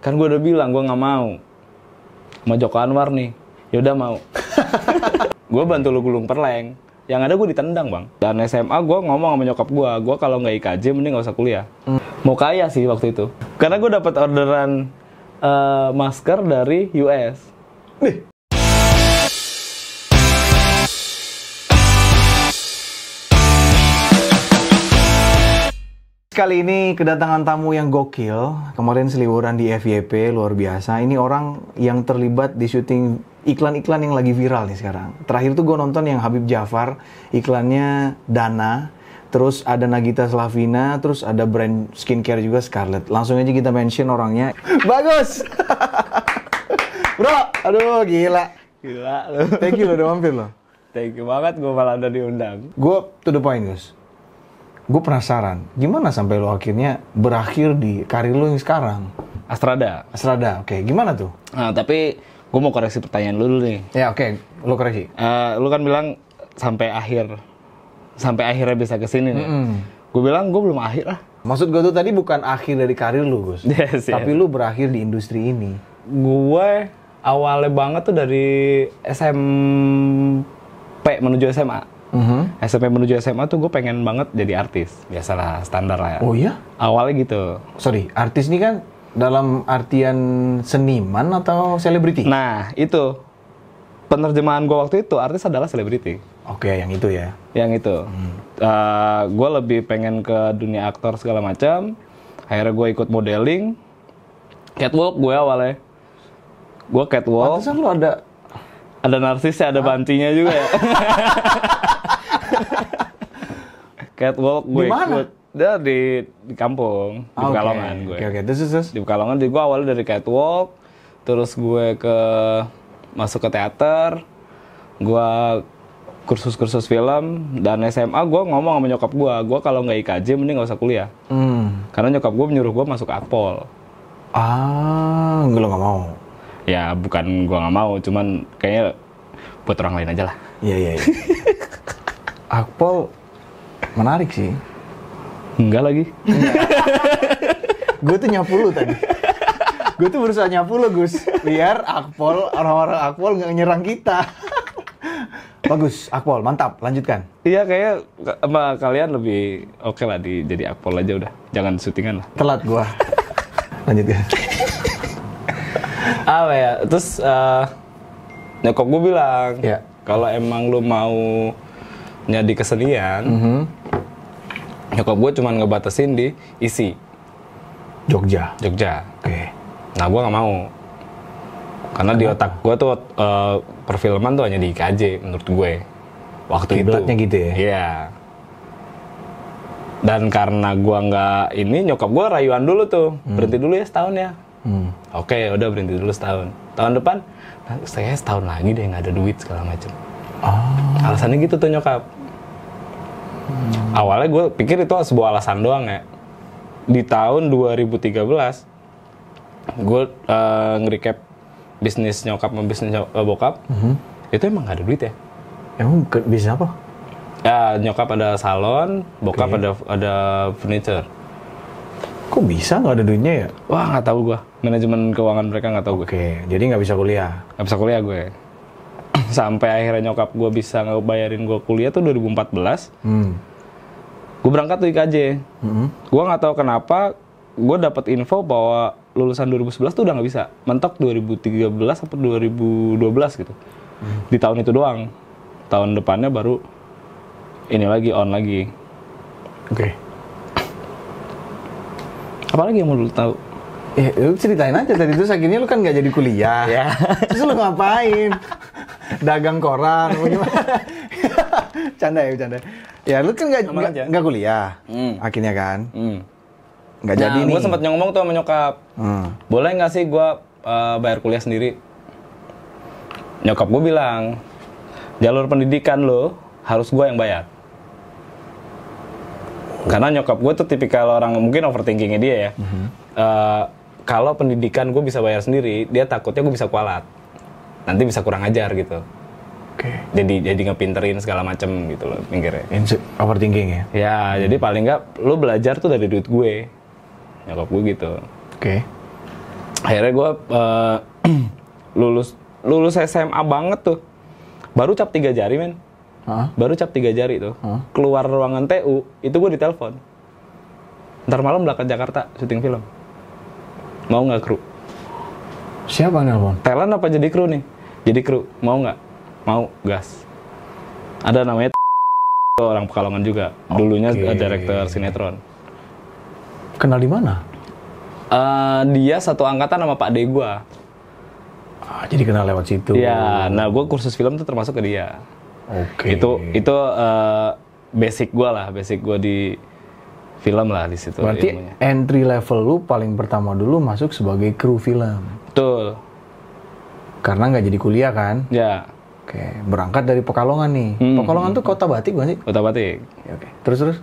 Kan gue udah bilang gue nggak mau. Sama Joko Anwar nih. Yaudah mau. Gue bantu lu gulung perleng. Yang ada gue ditendang bang. Dan SMA gue ngomong sama nyokap gue kalau nggak IKJ mending nggak usah kuliah. Mau kaya sih waktu itu. Karena gue dapat orderan masker dari US. Kali ini kedatangan tamu yang gokil. Kemarin seliburan di FYP, luar biasa. Ini orang yang terlibat di syuting iklan-iklan yang lagi viral nih sekarang. Terakhir tuh gue nonton yang Habib Jafar, iklannya Dana. Terus ada Nagita Slavina, terus ada brand skincare juga Scarlett. Langsung aja kita mention orangnya. Bagus! Bro, aduh gila. Gila lu. Thank you lo udah mampir lo. Thank you banget gue malah udah diundang. Gue to the point, Gus. Gue penasaran, gimana sampai lo akhirnya berakhir di karir lo yang sekarang? Astrada. Oke. Gimana tuh? Nah, tapi gue mau koreksi pertanyaan lu dulu nih. Ya, oke. Lo koreksi. Lu kan bilang sampai akhirnya bisa kesini nih. Gue bilang gue belum akhir lah. Maksud gue tuh tadi bukan akhir dari karir lo, Gus. Yes. Tapi lo berakhir di industri ini. Gue awalnya banget tuh dari SMP menuju SMA. SMP menuju SMA tuh gue pengen banget jadi artis. Biasalah, standar lah ya. Oh iya? Awalnya gitu. Sorry, artis ini kan dalam artian seniman atau selebriti? Nah, itu. Penerjemahan gue waktu itu, artis adalah selebriti. Oke, yang itu ya. Yang itu. Gue lebih pengen ke dunia aktor segala macam. Akhirnya gue ikut modeling. Catwalk gue awalnya. Gue catwalk. Pantesan lo ada narsisnya, ada bantinya juga ya. Catwalk gue ikut. Dia di kampung, di Pekalongan gue. Oke. Terus. Di Pekalongan, gue awalnya dari catwalk. Terus gue masuk ke teater. Gue kursus-kursus film. Dan SMA gue ngomong sama nyokap gue kalau nggak IKJ mending nggak usah kuliah. Karena nyokap gue menyuruh gue masuk Akpol. Gue nggak mau. Ya bukan gue nggak mau, cuman kayaknya buat orang lain aja lah. Iya. Akpol menarik sih. Enggak lagi. Gue tuh nyapu lu tadi. Gue tuh berusaha nyapu lu, Gus. Biar Akpol, orang-orang Akpol nggak nyerang kita. Bagus, Akpol, mantap. Lanjutkan. Iya, kayaknya sama kalian lebih oke lah jadi Akpol aja udah. Jangan syutingan lah. Telat gua. Lanjutkan. Apa ya? Terus nyokap gue bilang, ya, kalau emang lu mau nyadi kesenian, nyokap gue cuma ngebatasin di isi Jogja. Oke. Nah, gue nggak mau. Karena di otak gue tuh perfilman tuh hanya di IKJ menurut gue. Waktu Kiblatnya itu. gitu ya? Iya. Dan karena gue nggak nyokap gue rayuan dulu tuh. Berhenti dulu ya setahun ya. Oke, udah berhenti dulu setahun. Tahun depan, saya setahun lagi deh nggak ada duit segala macam. Alasannya gitu tuh nyokap. Awalnya gue pikir itu sebuah alasan doang ya. Di tahun 2013, gue nge-recap bisnis nyokap sama bisnis bokap. Itu emang nggak ada duit ya. Emang bisnis apa? Ya, nyokap ada salon, bokap ada furniture. Kok bisa nggak ada duitnya ya? Wah, nggak tahu gue. Manajemen keuangan mereka nggak tahu gue. Oke, jadi nggak bisa kuliah. Nggak bisa kuliah gue. Sampai akhirnya nyokap gue bisa ngebayarin gue kuliah tuh 2014. Gue berangkat tuh IKJ. Gue nggak tahu kenapa gue dapat info bahwa lulusan 2011 tuh udah nggak bisa. Mentok 2013 atau 2012 gitu. Di tahun itu doang. Tahun depannya baru ini lagi on lagi. Oke. Apalagi yang mau lu tahu? Ya, lu ceritain aja tadi terus akhirnya lu kan nggak jadi kuliah. Ya. Terus lu ngapain? Dagang koran, gimana? Canda. Ya lu kan nggak kuliah. Akhirnya kan. Nggak jadi nih. Gue sempat ngomong tuh sama nyokap. Boleh nggak sih gue bayar kuliah sendiri? Nyokap gue bilang, jalur pendidikan lo harus gue yang bayar. Karena nyokap gue tuh tipikal orang mungkin overthinkingnya dia ya. Kalau pendidikan gue bisa bayar sendiri, dia takutnya gue bisa kualat. Nanti bisa kurang ajar gitu. Oke. Jadi ngepinterin segala macem gitu loh pinggirnya. Overthinking ya? Ya, jadi paling nggak lo belajar tuh dari duit gue. Nyokap gue gitu. Oke. Akhirnya gue lulus SMA banget tuh. Baru cap 3 jari men. Baru cap 3 jari tuh. Keluar ruangan TU, itu gue ditelepon. Ntar malam berangkat Jakarta syuting film. Mau nggak kru? Siapa yang nelfon? Talent apa jadi kru nih? Jadi kru, mau nggak? Mau, gas. Ada namanya orang Pekalongan juga. Dulunya direktur sinetron. Kenal di mana? Dia satu angkatan sama Pak De gua. Jadi kenal lewat situ. Iya, nah gua kursus film tuh termasuk ke dia. Oke. Itu basic gua di film lah di situ. Berarti ilmunya. entry level lu paling pertama dulu masuk sebagai kru film. Betul. Karena nggak jadi kuliah kan? Ya. Oke, berangkat dari Pekalongan nih. Pekalongan tuh kota batik bukan sih? Kota Batik. Ya, oke. Terus?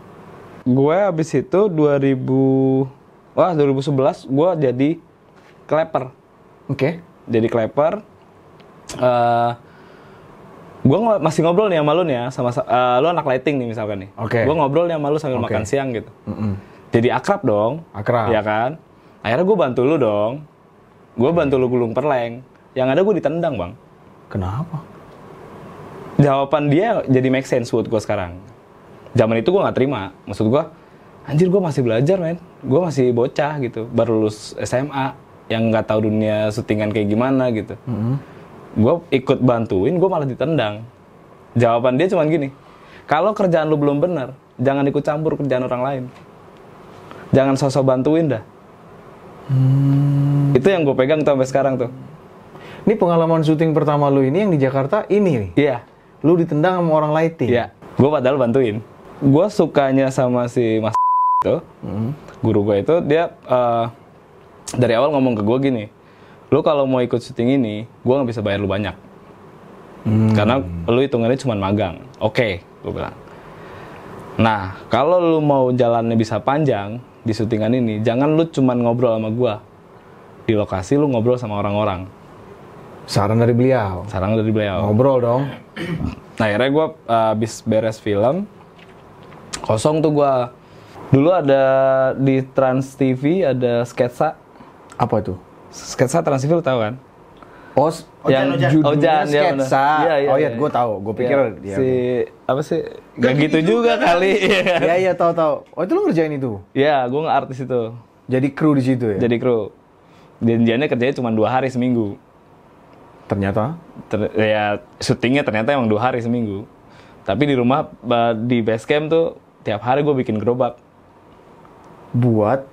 Gue abis itu 2011 gue jadi kleper. Oke. Jadi kleper. Gue masih ngobrol nih sama lu nih ya, sama lu anak lighting nih misalkan nih. Oke. Gue ngobrol nih sama lu sambil makan siang gitu. Jadi akrab dong. Akrab. Ya kan? Akhirnya gue bantu lu dong. Gue bantu lu gulung perleng. Yang ada gue ditendang bang. Kenapa? Jawaban dia jadi make sense buat gue sekarang. Zaman itu gue nggak terima. Maksud gue, anjir gue masih belajar men. Gue masih bocah gitu. Baru lulus SMA. Yang nggak tahu dunia syutingan kayak gimana gitu. Gue ikut bantuin, gue malah ditendang. Jawaban dia cuma gini. Kalau kerjaan lu belum benar, jangan ikut campur kerjaan orang lain. Jangan sosok bantuin dah. Itu yang gue pegang tuh sampai sekarang tuh. Ini pengalaman syuting pertama lu ini yang di Jakarta ini nih? Iya. Lu ditendang sama orang lighting? Iya. Gue padahal bantuin. Gue sukanya sama si Mas itu, guru gue itu, dia dari awal ngomong ke gue gini, lu kalau mau ikut syuting ini, gue nggak bisa bayar lu banyak. Karena lu hitungannya cuma magang. Oke, gue bilang. Nah, kalau lu mau jalannya bisa panjang di syutingan ini, jangan lu cuma ngobrol sama gue. Di lokasi lu ngobrol sama orang-orang. Saran dari beliau? Saran dari beliau. Ngobrol dong. Nah, akhirnya gue abis beres film, kosong tuh gue. Dulu ada di Trans TV, ada sketsa. Apa itu? Sketsa Trans TV, tahu kan? Oh, yang judulnya sketsa. Iya, gue tahu. Gue pikir dia. Apa sih? Gak gitu juga kali. Iya, tahu. Oh, itu lu ngerjain itu? Iya, gue nge-artis itu. Jadi kru di situ ya? Jadi kru. Janjiannya kerjanya cuma 2 hari seminggu. Ternyata? Ya, syutingnya ternyata emang 2 hari seminggu. Tapi di rumah, di base camp tuh, tiap hari gue bikin gerobak. Buat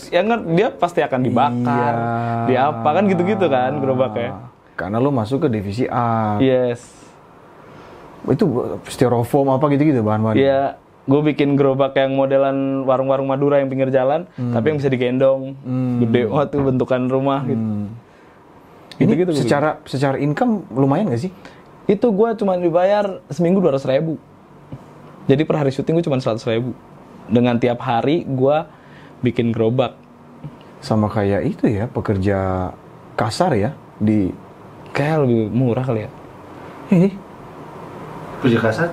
ya kan dia pasti akan dibakar, di apa kan gitu-gitu kan gerobaknya. Karena lu masuk ke divisi A. Yes. Itu styrofoam apa gitu-gitu bahan-bahan. Iya, gue bikin gerobak yang modelan warung-warung Madura yang pinggir jalan, tapi yang bisa digendong. Gede banget tuh bentukan rumah gitu. Ini gitu, secara income lumayan gak sih? Itu gue cuma dibayar seminggu 200.000. Jadi per hari syuting gue cuma 100.000. Dengan tiap hari gue bikin gerobak. Sama kayak itu ya, pekerja kasar ya di kayak lebih murah kali ya. Ini pekerja kasar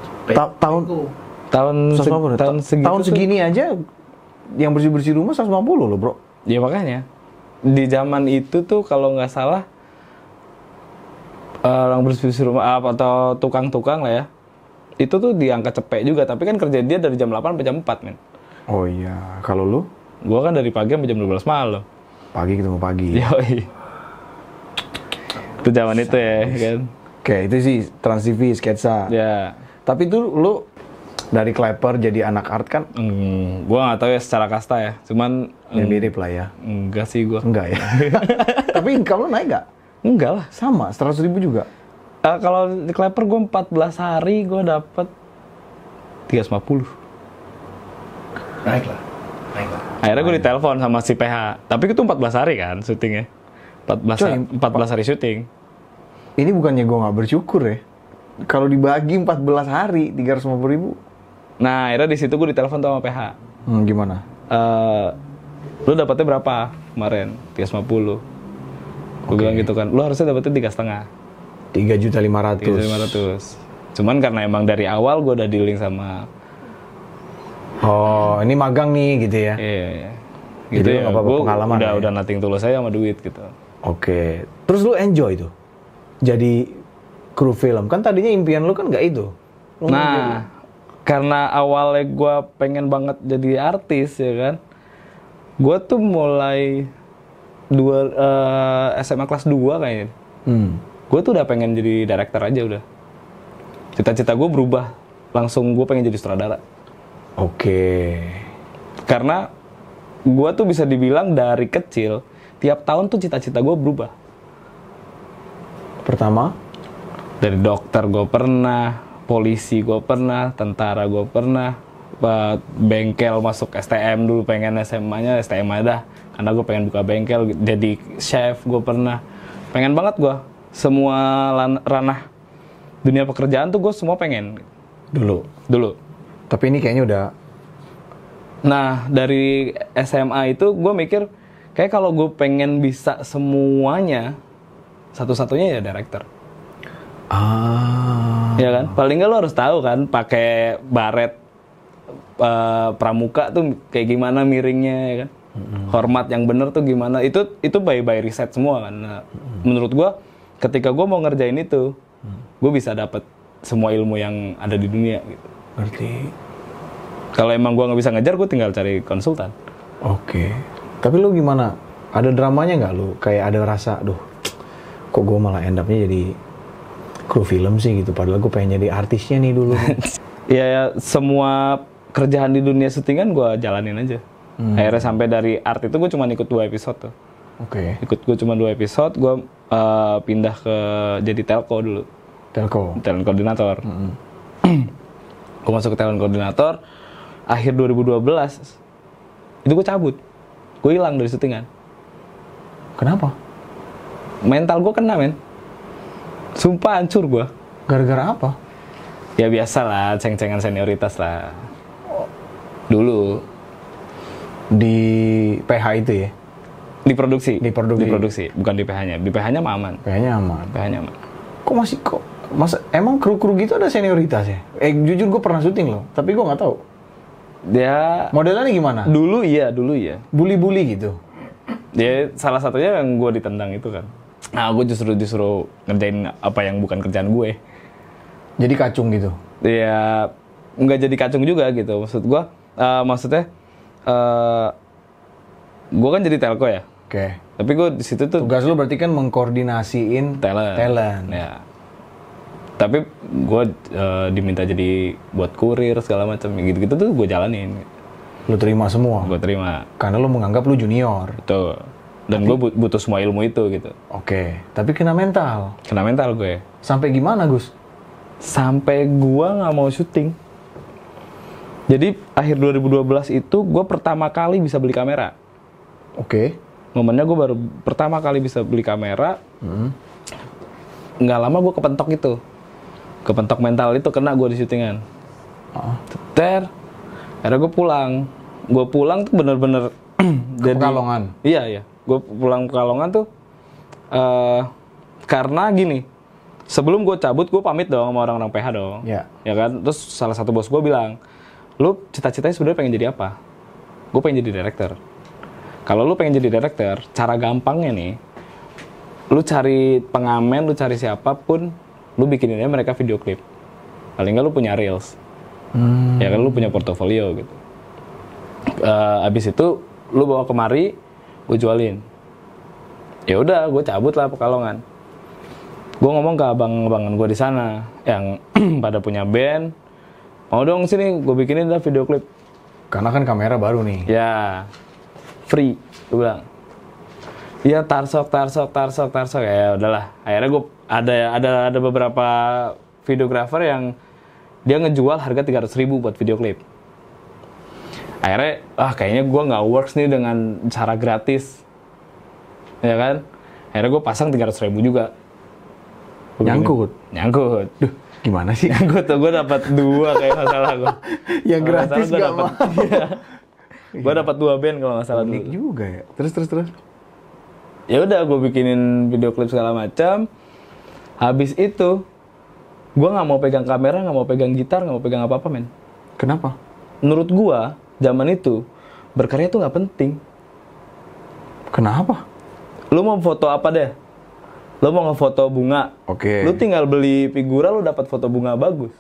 tahun segini aja yang bersih-bersih rumah 150 loh, Bro. Ya makanya di zaman itu tuh kalau nggak salah orang bersih-bersih rumah atau tukang-tukang lah ya, itu tuh diangkat cepet juga, tapi kan kerja dia dari jam 8 sampai jam 4 men. Oh iya, kalau lu? Gua kan dari pagi sampai jam 12 malam. Pagi ketemu pagi. Yoi. Itu zaman itu ya kan. Oke, itu sih Trans TV, sketsa. Ya. Tapi itu lu dari Kleper jadi anak art kan? Gua nggak tahu ya secara kasta ya, cuman Ya mirip lah ya. Enggak sih gua. Enggak ya. Tapi income lu naik gak? Enggak lah. Sama, 100.000 juga. Kalau di Kleper gue 14 hari gue dapet 350. Naik lah. Akhirnya gue ditelepon sama si PH. Tapi itu 14 hari kan syutingnya. 14 hari syuting. Ini bukannya gue gak bersyukur ya. Kalau dibagi 14 hari 350.000. Nah akhirnya di situ gue ditelepon sama PH. Gimana? Lu dapetnya berapa kemarin? 350. Gue bilang gitu kan. Lu harusnya dapetnya 3,5. 3.500.000. Cuman karena emang dari awal gue udah dealing sama. Oh, ini magang nih gitu ya? Iya. gitu. Jadi lu Ya nggak apa-apa gue pengalaman lah ya? udah nothing tulus aja sama duit gitu. Oke. Terus lu enjoy tuh? Jadi kru film. Kan tadinya impian lu kan nggak itu. Lu mau jadi- Nah, karena awalnya gue pengen banget jadi artis ya kan, gue tuh mulai SMA kelas 2 kayaknya. Gue tuh udah pengen jadi director aja udah. Cita-cita gue berubah, langsung gue pengen jadi sutradara. Oke. Karena gue tuh bisa dibilang dari kecil, tiap tahun tuh cita-cita gue berubah. Pertama, Dari dokter gue pernah, polisi gue pernah, tentara gue pernah, bengkel masuk STM dulu pengen SMA-nya STM aja, karena gue pengen buka bengkel, jadi chef gue pernah, pengen banget gue semua ranah dunia pekerjaan tuh gue semua pengen dulu. Tapi ini kayaknya udah Nah dari SMA itu gue mikir kayak kalau gue pengen bisa semuanya, satu-satunya ya director. Ya kan, paling nggak lo harus tahu kan pakai baret pramuka tuh kayak gimana miringnya ya kan, hormat yang bener tuh gimana, itu by riset semua kan. Nah, menurut gua ketika gua mau ngerjain itu, gua bisa dapat semua ilmu yang ada di dunia gitu. ngerti. Kalau emang gua nggak bisa ngejar, gua tinggal cari konsultan. Oke. Tapi lu gimana? Ada dramanya nggak lu? Kayak ada rasa, duh, kok gue malah end up-nya jadi kru film sih gitu. Padahal gue pengen jadi artisnya nih dulu. Ya semua kerjaan di dunia syutingan gua jalanin aja. Akhirnya sampai dari art itu gue cuma ikut 2 episode tuh. Oke. Ikut gue cuma 2 episode, gue pindah ke jadi telco dulu, Telco. talent koordinator. Gue masuk ke talent koordinator, akhir 2012 itu gue cabut, gue hilang dari syutingan. Kenapa? Mental gue kena men, sumpah hancur gue. Gara-gara apa? Ya biasa lah, ceng-cengan senioritas lah. Dulu Di PH itu ya? di produksi, Di produksi. bukan di PH-nya. Di PH-nya mah aman, PH-nya aman. PH-nya aman. Kok masa emang kru-kru gitu ada senioritas ya? Jujur gue pernah syuting loh, tapi gue nggak tahu. Dia Modelannya gimana? dulu iya. Bully-bully gitu. Dia salah satunya yang gue ditendang itu kan. Nah, gue justru ngerjain apa yang bukan kerjaan gue. Jadi kacung gitu. Ya, nggak jadi kacung juga gitu. Maksudnya, gue kan jadi telco ya. Oke. Tapi gue di situ tuh Tugas lu berarti kan mengkoordinasiin talent. Ya. Tapi gue diminta jadi buat kurir segala macam. Gitu-gitu tuh gue jalanin. Lu terima semua. Gue terima. Karena lu menganggap lu junior. Betul. Dan gue butuh semua ilmu itu gitu. Oke. Tapi kena mental. Kena mental gue. Sampai gimana, Gus? Sampai gue nggak mau syuting. Jadi akhir 2012 itu gue pertama kali bisa beli kamera. Oke. Momennya gue baru pertama kali bisa beli kamera. Nggak lama gue kepentok itu. Kepentok mental itu kena gue di syutingan. Akhirnya gue pulang. Gue pulang tuh bener-bener Ke Pekalongan. Iya. Gue pulang Pekalongan tuh karena gini. Sebelum gue cabut, gue pamit dong sama orang-orang PH dong. Iya. Ya kan? Terus salah satu bos gue bilang, lu cita-citanya sebenarnya pengen jadi apa? Gue pengen jadi director. Kalau lu pengen jadi director, cara gampangnya nih, lu cari pengamen, lu cari siapapun, lu bikinin aja mereka video klip. Paling nggak lu punya reels. Ya kan, lu punya portofolio gitu. Abis itu, lu bawa kemari, gue jualin. Ya udah, gue cabut lah Pekalongan. Gue ngomong ke abang-abangan gue di sana yang pada punya band, mau dong sini gue bikinin dah video klip. Karena kan kamera baru nih. Ya, free, gue bilang. Iya tarsok. Ya udahlah. Akhirnya gue ada beberapa videografer yang dia ngejual harga 300.000 buat video klip. Akhirnya, kayaknya gue nggak works nih dengan cara gratis, ya kan? Akhirnya gue pasang 300.000 juga. Nyangkut. Duh, Gimana sih? nyangkut tuh gue dapat 2 kayak masalah gue. Yang gratis gak mau. Gue dapat 2 band kalau nggak salah Unik dulu. juga ya. Terus. Ya udah, gue bikinin video klip segala macam. Habis itu, gue nggak mau pegang kamera, nggak mau pegang gitar, nggak mau pegang apa-apa men. Kenapa? Menurut gue, zaman itu berkarya tuh nggak penting. Kenapa? Lu mau foto apa deh? Lu mau ngefoto bunga. Oke. Lu tinggal beli figura, lu dapat foto bunga bagus.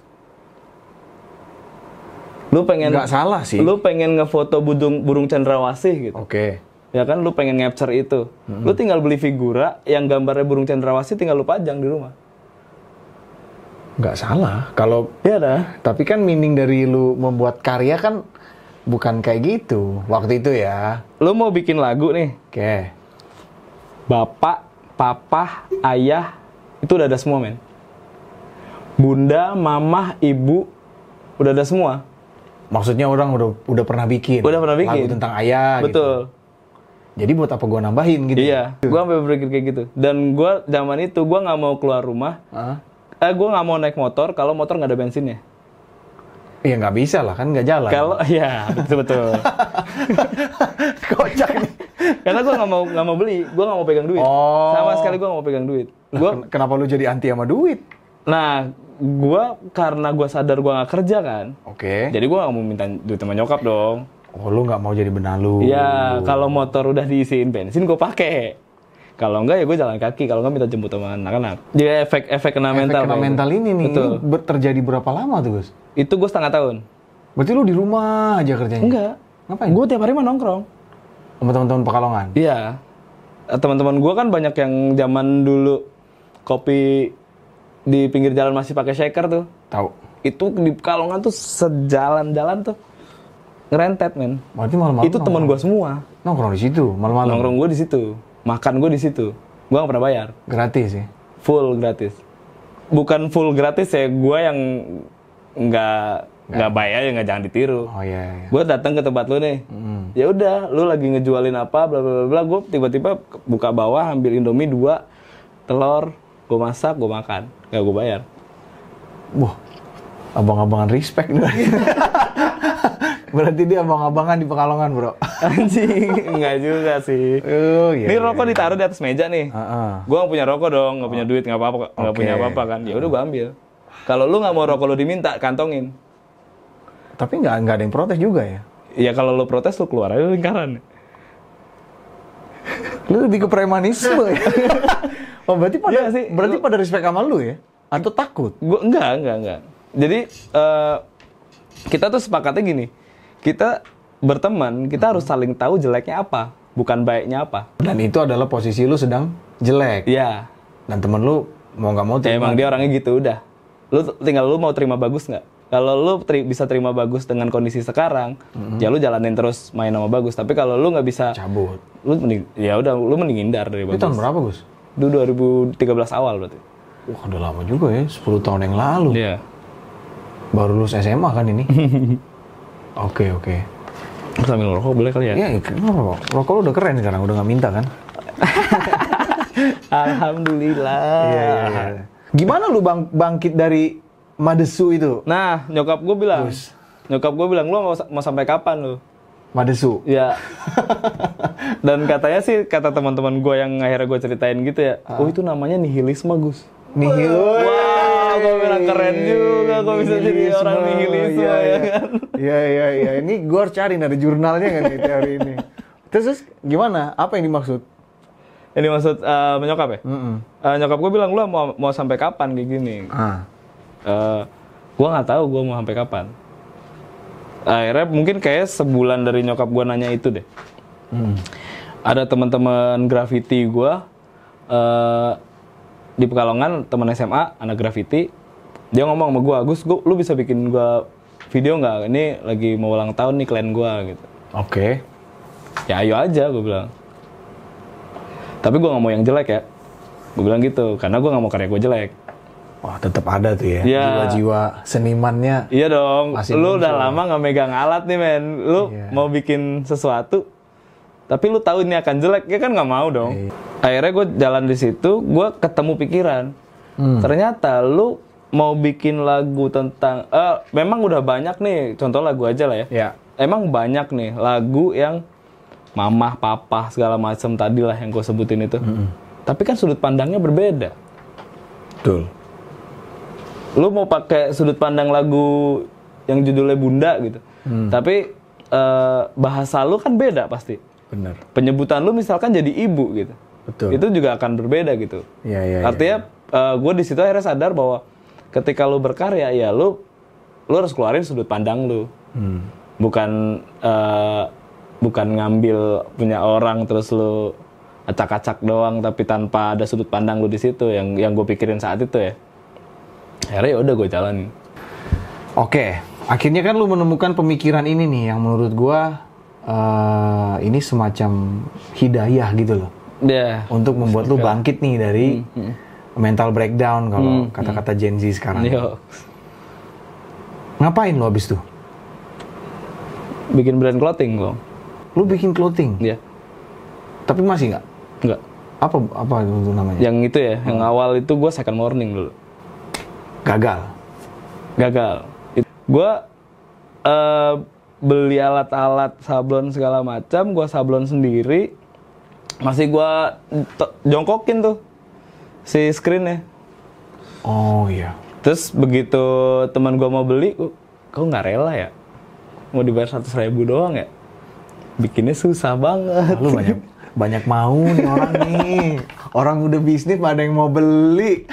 Lu pengen Nggak salah sih. Lu pengen ngefoto burung cendrawasih gitu. Oke. Ya kan lu pengen capture itu. Lu tinggal beli figura yang gambarnya burung cendrawasih, tinggal lu pajang di rumah. Nggak salah. Kalau Iya dah. tapi kan meaning dari lu membuat karya kan bukan kayak gitu waktu itu ya. Lu mau bikin lagu nih. Oke. Bapak, papa, ayah, itu udah ada semua, men. Bunda, mamah, ibu, udah ada semua. Maksudnya orang udah pernah bikin. Udah pernah bikin. Lagu tentang ayah gitu. Betul. Jadi buat apa gua nambahin gitu? Iya, gua sampai berpikir kayak gitu. Dan gua zaman itu gua nggak mau keluar rumah. Hah? Gua nggak mau naik motor kalau motor nggak ada bensinnya. Iya nggak bisa lah kan nggak jalan. Kalau ya betul. Kocak nih. Karena gua nggak mau beli, gua nggak mau pegang duit. Oh. Sama sekali gua nggak mau pegang duit. Kenapa lu jadi anti sama duit? Nah, karena gua sadar gua nggak kerja kan. Oke. Jadi gua nggak mau minta duit sama nyokap dong. Oh lu nggak mau jadi benalu? Iya, kalau motor udah diisiin bensin gue pakai. Kalau enggak ya gue jalan kaki. Kalau enggak minta jemput sama anak-anak. Dia efek kena mental. Efek kena mental ini nih. Betul. Ini terjadi berapa lama tuh Gus? Itu gue setengah tahun. Berarti lu di rumah aja kerjanya? Enggak. Ngapain? Gue tiap hari mah nongkrong. Sama teman-teman Pekalongan? Iya. Teman-teman gue kan banyak yang zaman dulu kopi di pinggir jalan masih pakai shaker tuh. Tahu. Itu di Pekalongan tuh sejalan-jalan tuh ngerentet, men. Berarti malam-malam Itu teman gue semua. nongkrong di situ malam-malam. Nongkrong gue di situ. Makan gue di situ. Gue gak pernah bayar. Gratis ya? Full gratis. Bukan full gratis ya, gue yang nggak bayar ya nggak, jangan ditiru. Oh iya. Gue datang ke tempat lu nih, ya udah, lu lagi ngejualin apa, bla bla bla. Gue tiba-tiba buka bawah, ambil Indomie 2, telur, gue masak, gue makan, nggak gue bayar. Wah, abang-abangan respect nih. Berarti dia abang-abangan di Pekalongan bro. Anjing, nggak juga sih. Oh iya. Ini rokok ditaruh di atas meja nih. Gue nggak punya rokok dong, nggak punya duit, nggak apa-apa, nggak Oke. punya apa-apa kan. Ya udah gue ambil. Kalau lu nggak mau rokok lu diminta, kantongin. Tapi nggak ada yang protes juga ya? Ya kalau lu protes, lu keluar aja lingkaran. Lu lebih ke premanisme ya? Oh berarti pada Iya sih. pada respect sama lu ya? Atau takut? Gua enggak. Jadi kita tuh sepakatnya gini. Kita berteman, kita harus saling tahu jeleknya apa, bukan baiknya apa. Dan itu adalah posisi lu sedang jelek. Iya. Dan temen lu mau nggak mau Ya terima. emang dia orangnya gitu udah. Tinggal lu mau terima bagus nggak? Kalau lu bisa terima bagus dengan kondisi sekarang, ya lu jalanin terus main sama bagus. Tapi kalau lu nggak bisa, Cabut. lu mending hindar dari Itu bagus. tahun berapa Gus? Itu 2013 awal berarti. Wah udah lama juga ya, 10 tahun yang lalu. Iya. Baru lulus SMA kan ini? Oke. Sambil ngerokok boleh kali ya? Iya, kenapa? Rokok lu udah keren sekarang, udah nggak minta kan? Alhamdulillah. Iya. Gimana lu bangkit dari Madesu itu? Nah, nyokap gue bilang, lu mau sampai kapan lu? Madesu. Ya. Dan katanya sih, kata teman-teman gue yang akhirnya gue ceritain gitu ya, oh itu namanya nihilisme, Gus. Nihil. Wah, gue bilang keren juga, gue bisa jadi orang nihilisme ya kan. Iya. Ini gue harus cari, ada jurnalnya kan nih teori ini. Terus gimana? Apa yang dimaksud? Ini maksud menyokap ya? Nyokap gue bilang, lu mau sampai kapan kayak gini? Gue nggak tahu gue mau sampai kapan. Akhirnya mungkin kayak sebulan dari nyokap gue nanya itu deh. Ada teman-teman graffiti gue di Pekalongan, teman SMA, anak graffiti. Dia ngomong sama gue, Gus, lu bisa bikin gue video nggak? Ini lagi mau ulang tahun nih klien gue gitu. Oke. Ya ayo aja, gue bilang. Tapi gue nggak mau yang jelek ya. Gue bilang gitu, karena gue nggak mau karya gue jelek. Wah, tetap ada tuh ya, Iya. jiwa-jiwa senimannya. Iya dong, Masih lu muncul. udah lama nggak megang alat nih men. Lu Iya. mau bikin sesuatu, tapi lu tahu ini akan jelek, ya kan nggak mau dong. Iya. Akhirnya gue jalan di situ, gue ketemu pikiran. Ternyata lu mau bikin lagu tentang, memang udah banyak nih, contoh lagu aja lah ya. Ya. Emang banyak nih lagu yang mamah, papa, segala macam tadi lah yang gue sebutin itu. Tapi kan sudut pandangnya berbeda. Betul. Lu mau pakai sudut pandang lagu yang judulnya Bunda gitu. Tapi bahasa lu kan beda pasti. Bener. Penyebutan lu misalkan jadi ibu gitu. Betul. Itu juga akan berbeda gitu. Iya. Artinya gue di situ akhirnya sadar bahwa ketika lu berkarya ya lu harus keluarin sudut pandang lu. Bukan ngambil punya orang terus lu acak-acak doang tapi tanpa ada sudut pandang lu di situ yang gue pikirin saat itu ya. Akhirnya ya udah gue jalanin. Oke, akhirnya kan lu menemukan pemikiran ini nih yang menurut gua ini semacam hidayah gitu loh. Ya. Untuk membuat lu bangkit nih dari mental breakdown kalau kata-kata Gen Z sekarang. Yo. Ngapain lu abis tuh? Bikin brand clothing gue. Lu bikin clothing? Iya. Tapi masih nggak? Nggak. Apa itu namanya? Yang itu ya, yang awal itu gue second morning dulu. Gagal. Gue beli alat-alat sablon segala macam, gue sablon sendiri. Masih gue jongkokin tuh si screennya. Oh iya. Terus begitu teman gue mau beli, kok nggak rela ya? Mau dibayar 100.000 doang ya? Bikinnya susah banget. Lu banyak mau nih orang nih. Orang udah bisnis ada yang mau beli.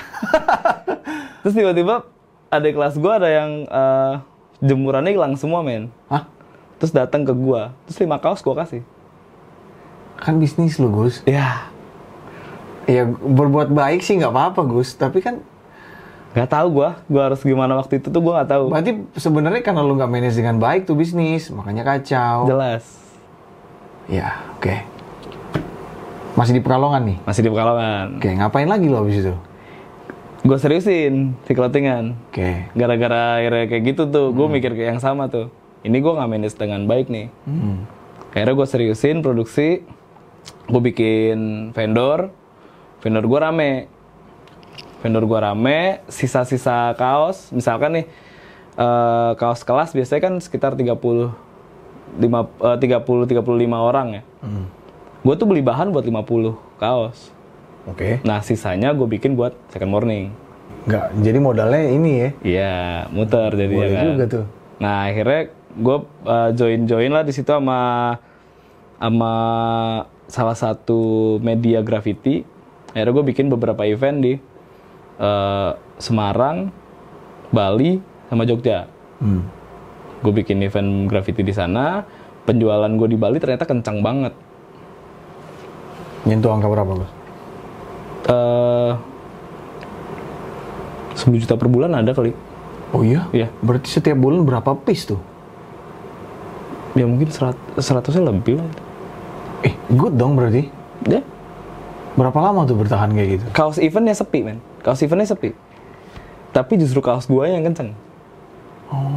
Terus tiba-tiba ada kelas gue ada yang jemurannya hilang semua men. Hah? Terus datang ke gue, terus 5 kaos gue kasih. Kan bisnis lu, Gus. Ya, Ya berbuat baik sih nggak apa-apa, Gus. Tapi kan nggak tahu gue harus gimana waktu itu tuh gue nggak tahu. berarti sebenarnya karena lu nggak manage dengan baik tuh bisnis, makanya kacau. Jelas. Ya, oke. Masih di Pekalongan nih? Masih di Pekalongan. Oke, ngapain lagi lo abis itu? Gue seriusin si clothingan. Oke. Gara-gara akhirnya kayak gitu tuh, gue mikir kayak yang sama tuh. Ini gue nggak manage dengan baik nih. Akhirnya gue seriusin produksi. Gue bikin vendor gue rame. Sisa-sisa kaos, misalkan nih kaos kelas biasanya kan sekitar 35 orang ya. Gue tuh beli bahan buat 50 kaos. Oke. Nah sisanya gue bikin buat second morning. Nggak, jadi modalnya ini ya? Iya, muter jadi Boleh kan. juga tuh. Nah akhirnya gue join lah di situ sama salah satu media graffiti. Akhirnya gue bikin beberapa event di Semarang, Bali, sama Jogja. Gue bikin event graffiti di sana. Penjualan gue di Bali ternyata kencang banget. Nyentuh angka berapa, Gus? 10 juta per bulan ada kali. Oh iya? Iya. Berarti setiap bulan berapa piece tuh? Ya mungkin 100-nya lebih lah. Good dong berarti. Ya. Berapa lama tuh bertahan kayak gitu? Kaos eventnya sepi, men. Tapi justru kaos gua yang kenceng.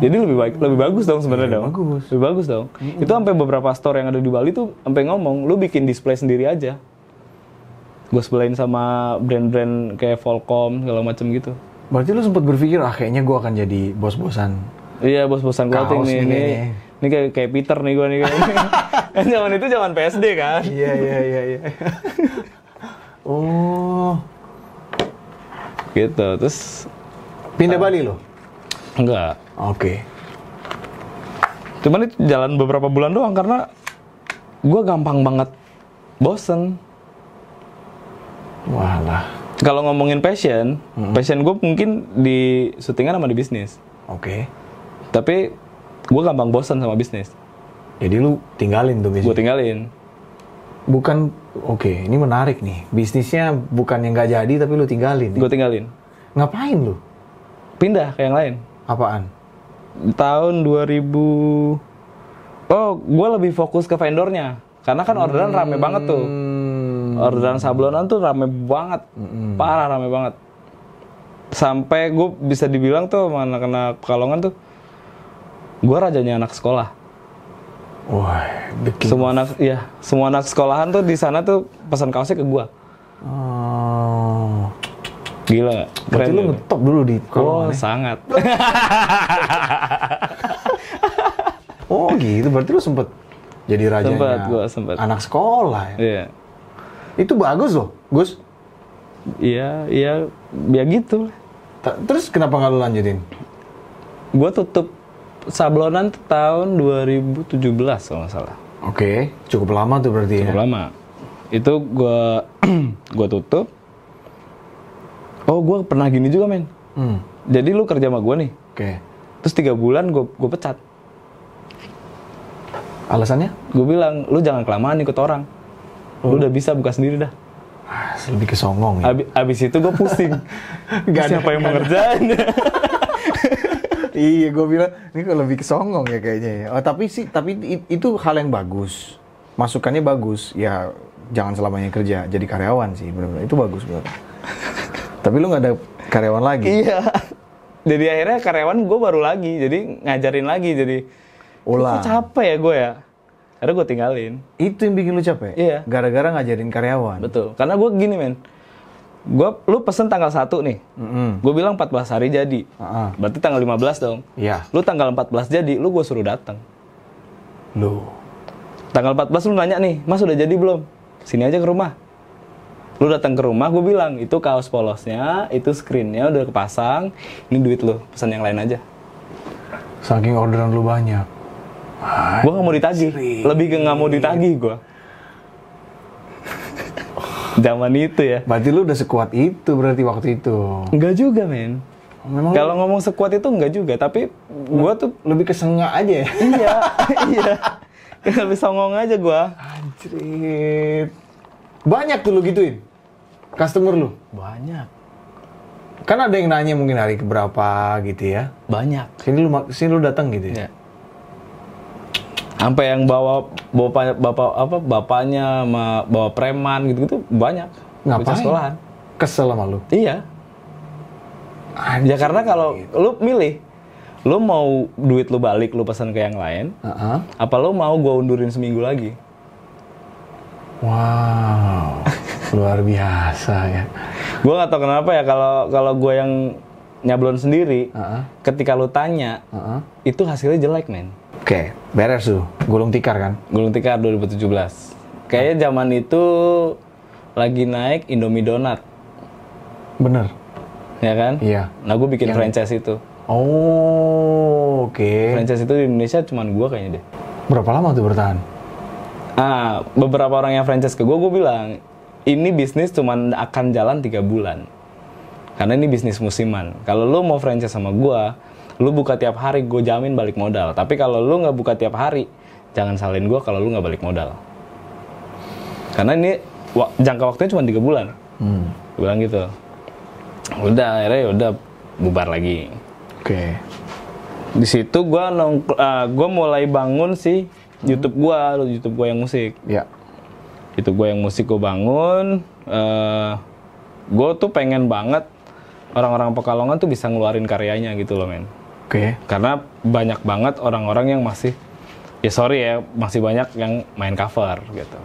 Jadi lebih bagus dong sebenarnya dong. Bagus. Lebih bagus dong. Itu sampai beberapa store yang ada di Bali tuh sampai ngomong, lu bikin display sendiri aja. Gue sebelain sama brand-brand kayak Volcom segala macam gitu. Berarti lu sempat berpikir, kayaknya gue akan jadi bos-bosan. Iya, bos-bosan clothing Kaos nih. nih Ini kayak Peter nih gue nih. Kan zaman itu zaman PSD kan. Iya. Oh. Gitu. Terus Pindah Bali lo? enggak. Oke. Cuman itu jalan beberapa bulan doang karena gue gampang banget bosen. Walah. Kalau ngomongin passion gue mungkin di syutingan sama di bisnis. Oke. Tapi gue gampang bosan sama bisnis. Jadi lu tinggalin tuh bisnis? Gue tinggalin. Bukan, oke, ini menarik nih. Bisnisnya bukan yang nggak jadi tapi lu tinggalin. Gue tinggalin. Ngapain lu? Pindah ke yang lain. Apaan? Tahun 2000... Oh, gue lebih fokus ke vendornya. Karena kan orderan rame banget tuh. Orderan sablonan tuh rame banget. Parah rame banget. Sampai gue bisa dibilang tuh sama anak-anak Pekalongan tuh, gue rajanya anak sekolah. Wah, Semua anak sekolahan tuh di sana tuh pesan kaosnya ke gue. Oh. Gila gak? Berarti lu ngetop dulu di Pekalongan. Oh, sangat. Oh gitu, berarti lu sempet jadi rajanya sempet. anak sekolah ya? Iya. Itu bagus loh, Gus. Iya, ya gitu. Terus kenapa nggak lu lanjutin? Gue tutup sablonan tuh tahun 2017 kalau nggak salah. Oke, cukup lama tuh berarti Cukup ya. lama. Itu gue tutup. Oh, gue pernah gini juga, men. Jadi lu kerja sama gue nih. Oke. Terus 3 bulan gue pecat. Alasannya? Gue bilang, lu jangan kelamaan ikut orang. Lu udah bisa buka sendiri dah. Lebih ke songong ya. Abis itu gue pusing. Siapa yang mau ngerjain? Iya, gue bilang ini kok lebih ke songong ya kayaknya ya. Oh, tapi itu hal yang bagus. Masukannya bagus. Ya jangan selamanya kerja jadi karyawan sih, benar-benar. Itu bagus banget. Tapi lu nggak ada karyawan lagi. Iya. Jadi akhirnya karyawan gue baru lagi. Jadi ngajarin lagi. Jadi Ulang. kok capek ya gue ya. Akhirnya gue tinggalin. Itu yang bikin lu capek? Iya. Gara-gara ngajarin karyawan? Betul. Karena gue gini, men. Lu pesen tanggal 1 nih. Gue bilang 14 hari jadi. Berarti tanggal 15 dong. Iya. Lu tanggal 14 jadi, lu gue suruh datang. Lu. Tanggal 14 lu nanya nih, Mas udah jadi belum? Sini aja ke rumah. Lu datang ke rumah, gue bilang, itu kaos polosnya, itu screennya udah kepasang, ini duit lu, pesan yang lain aja. Saking orderan lu banyak. Gue nggak mau ditagih, lebih ke nggak mau ditagih gue. Zaman itu ya. Berarti lu udah sekuat itu berarti waktu itu. Enggak juga, men. Memang Kalau ngomong sekuat itu enggak juga, tapi gue tuh lebih kesengak aja ya. iya, iya. Lebih songong aja gue. Anjrit. Banyak tuh lu gituin? Customer lu? Banyak. Kan ada yang nanya mungkin hari keberapa gitu ya. Banyak. Sini lu datang gitu ya. Ya. Sampai yang bapaknya sama bawa preman gitu-gitu banyak. Ngapain? Bocah sekolahan. Kesel sama lu? Iya. Ya karena kalau lu milih, lu mau duit lu balik, lu pesan ke yang lain, apa lu mau gua undurin seminggu lagi? Wow, luar biasa ya. Gua nggak tahu kenapa ya kalau gua yang nyablon sendiri, ketika lu tanya, itu hasilnya jelek, men. Oke, beres tuh. Gulung tikar kan? Gulung tikar 2017. Kayaknya zaman itu lagi naik Indomie Donat, Bener. ya kan? Iya. Nah, gue bikin franchise itu. Oh, oke. Franchise itu di Indonesia cuman gue kayaknya deh. Berapa lama tuh bertahan? Beberapa orang yang franchise ke gue bilang, ini bisnis cuman akan jalan 3 bulan. Karena ini bisnis musiman. Kalau lu mau franchise sama gue, lu buka tiap hari, gue jamin balik modal. Tapi kalau lu nggak buka tiap hari, jangan salin gue kalau lu nggak balik modal. Karena ini jangka waktunya cuma 3 bulan. Gue bilang gitu. Udah, akhirnya udah bubar lagi. Oke. Di situ gue mulai bangun sih YouTube gue yang musik. Ya. YouTube gue yang musik gue bangun. Gue tuh pengen banget orang-orang Pekalongan tuh bisa ngeluarin karyanya gitu loh, men. Oke. Karena banyak banget orang-orang yang masih, ya sorry ya, masih banyak yang main cover gitu.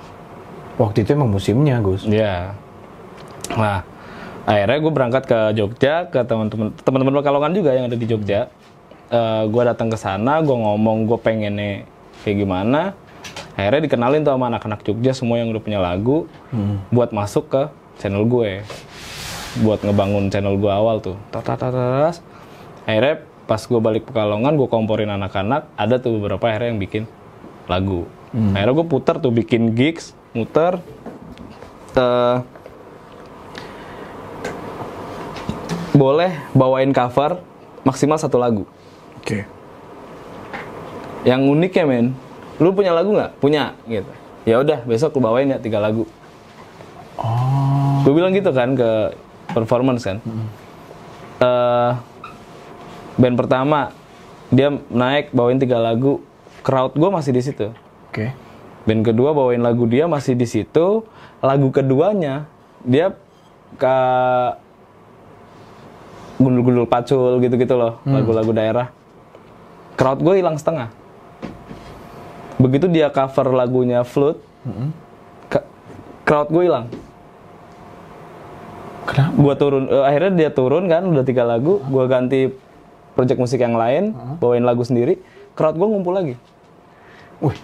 Waktu itu emang musimnya, Gus. Iya. Nah, akhirnya gue berangkat ke Jogja, ke teman-teman Pekalongan juga yang ada di Jogja. Gue datang ke sana, gue ngomong gue pengennya kayak gimana. Akhirnya dikenalin tuh sama anak-anak Jogja semua yang udah punya lagu, buat masuk ke channel gue, buat ngebangun channel gue awal tuh. Akhirnya pas gue balik Pekalongan, gue komporin anak-anak, ada tuh beberapa akhirnya yang bikin lagu. Akhirnya gue puter tuh, bikin gigs, muter. Boleh bawain cover maksimal 1 lagu. Oke. Yang unik ya, men, lu punya lagu nggak? Punya, gitu. Ya udah, besok lu bawain ya 3 lagu. Oh. Gue bilang gitu kan ke performance kan. Band pertama dia naik bawain 3 lagu, crowd gue masih di situ. Oke. Band kedua bawain lagu dia masih di situ. Lagu keduanya dia ke gundul-gundul pacul gitu-gitu loh, lagu-lagu daerah. Crowd gue hilang setengah. Begitu dia cover lagunya Flute, crowd gue hilang. Kenapa? Gua turun, akhirnya dia turun kan, udah 3 lagu, gua ganti project musik yang lain, bawain lagu sendiri, crowd gua ngumpul lagi. Wih.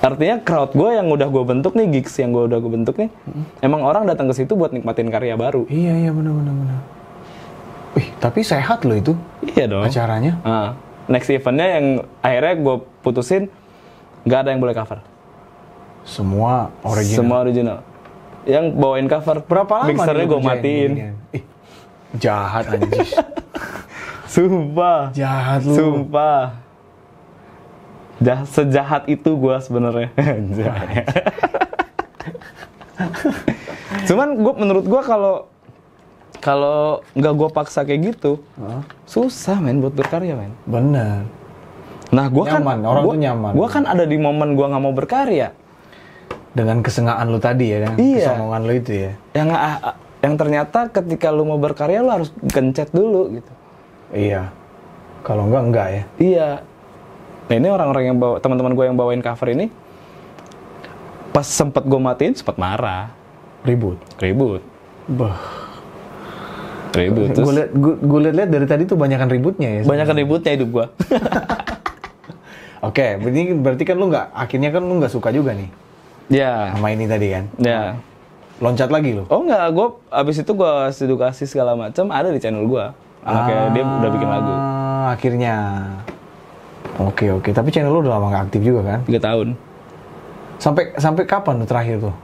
Artinya crowd gua yang udah gua bentuk nih, gigs yang gua bentuk nih, emang orang datang ke situ buat nikmatin karya baru. Iya, benar. Wih, tapi sehat loh itu Iya dong. acaranya. Next eventnya yang akhirnya gua putusin, Nggak ada yang boleh cover. Semua original. Semua original. Yang bawain cover. Berapa lama? Mixernya gue matiin. Jahat anjis. Sumpah. Jahat lu. Sumpah. Sejahat itu gue sebenarnya. Cuman menurut gue kalau nggak gue paksa kayak gitu, susah men buat berkarya men. Bener. Nah gue kan orang tuh nyaman. Gue kan ada di momen gue nggak mau berkarya. Dengan kesengaan lu tadi ya, Iya. kesombongan lu itu ya. Yang ternyata ketika lu mau berkarya lu harus gencet dulu gitu. Iya. Kalau enggak ya. Iya. Nah ini orang-orang yang bawa, teman-teman gue yang bawain cover ini, pas sempet gue matiin sempet marah. Ribut. Ribut. Gue liat dari tadi tuh banyakan ributnya ya. Banyakan ributnya hidup gue. Oke, berarti kan lu akhirnya kan lu nggak suka juga nih Ya. sama ini tadi kan. Ya. Loncat lagi lu. Oh enggak, gue abis itu gue edukasi segala macam ada di channel gue. Anaknya dia udah bikin lagu. Akhirnya. Oke. Tapi channel lu udah lama nggak aktif juga kan? 3 tahun. Sampai kapan lu terakhir tuh?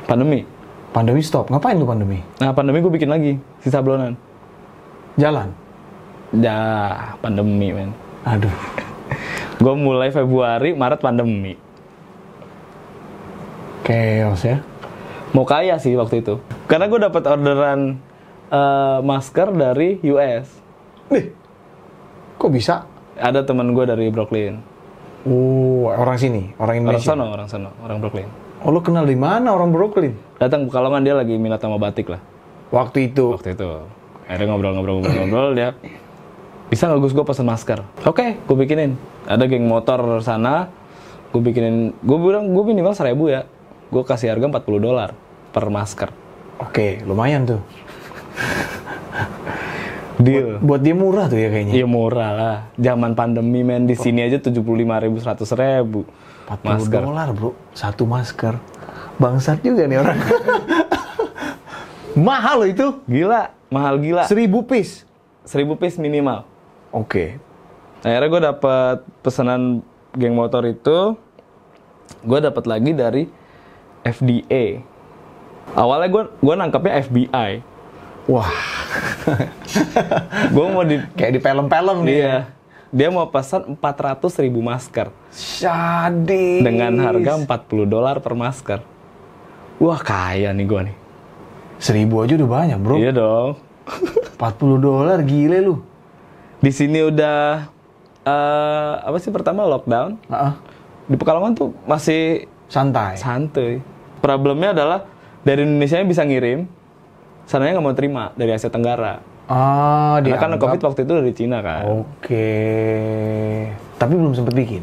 Pandemi stop. Ngapain lu pandemi? Nah pandemi gue bikin lagi si sablonan. Jalan. Ya pandemi men. Aduh. Gue mulai Februari, Maret pandemi. Chaos ya. Mau kaya sih waktu itu. Karena gue dapat orderan masker dari US. Kok bisa? Ada teman gue dari Brooklyn. Orang sini, orang Indonesia. Orang Brooklyn. Oh, lu kenal di mana orang Brooklyn? Datang Pekalongan, dia lagi minat sama batik lah. Waktu itu. Akhirnya ngobrol dia. Bisa nggak Gus, gue pesen masker? Oke, gue bikinin. Ada geng motor sana. Gue bilang gue minimal 1.000 ya. Gue kasih harga $40 per masker. Oke, lumayan tuh. Deal. Buat dia murah tuh ya kayaknya. Iya murah lah. Zaman pandemi men, di sini aja 75.000, 100.000. $40 bro, satu masker. Bangsat juga nih orang. Mahal loh itu. Gila, mahal gila. 1.000 piece. 1.000 piece minimal. Oke. Akhirnya gue dapet pesanan geng motor itu. Gue dapet lagi dari FDA. Awalnya gue nangkapnya FBI. Wah. Gue mau kayak di film-film nih. Iya. Dia mau pesan 400.000 masker. Sadis. Dengan harga $40 per masker. Wah kaya nih gue nih. 1.000 aja udah banyak bro. Iya dong. $40 gile lu. Di sini udah apa sih pertama lockdown. Di Pekalongan tuh masih santai. Problemnya adalah dari Indonesia bisa ngirim, sananya nggak mau terima dari Asia Tenggara. Karena kan COVID waktu itu dari Cina kan. Oke. Tapi belum sempet bikin.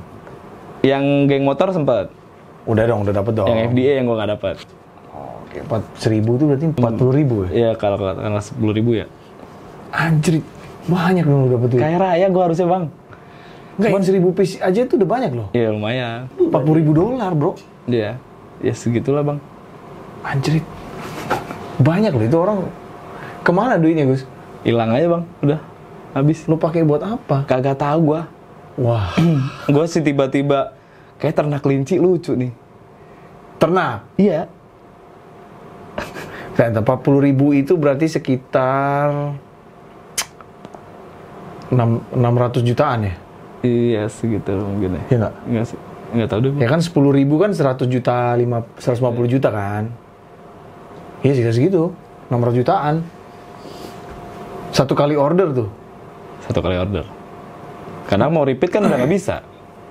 Yang geng motor sempet. Udah dapet dong. Yang FDA yang gue nggak dapet. Oke, 1.000 itu berarti 40.000 ya? Iya, kalau 10.000 ya. Anjir, banyak dong lu dapet tuh. Kayak raya gue harusnya bang. Cuman 1.000 piece aja itu udah banyak loh. Iya lumayan. $40.000 bro. Iya, ya segitulah bang. Anjir, banyak loh itu orang. Kemana duitnya Gus? Hilang aja bang, udah habis. Lu pakai buat apa? Kagak tahu gue. Wah, gue sih tiba-tiba kayak ternak kelinci lucu nih. Ternak? Iya. 40.000 itu berarti sekitar 600 jutaan ya? Iya segitu mungkin ya. Iya nggak? Nggak sih, nggak tahu deh. Ya kan 10.000 kan 100 juta, 150 juta kan? Iya sih segitu, 600 jutaan. Satu kali order tuh? Satu kali order. Karena mau repeat kan udah nggak bisa.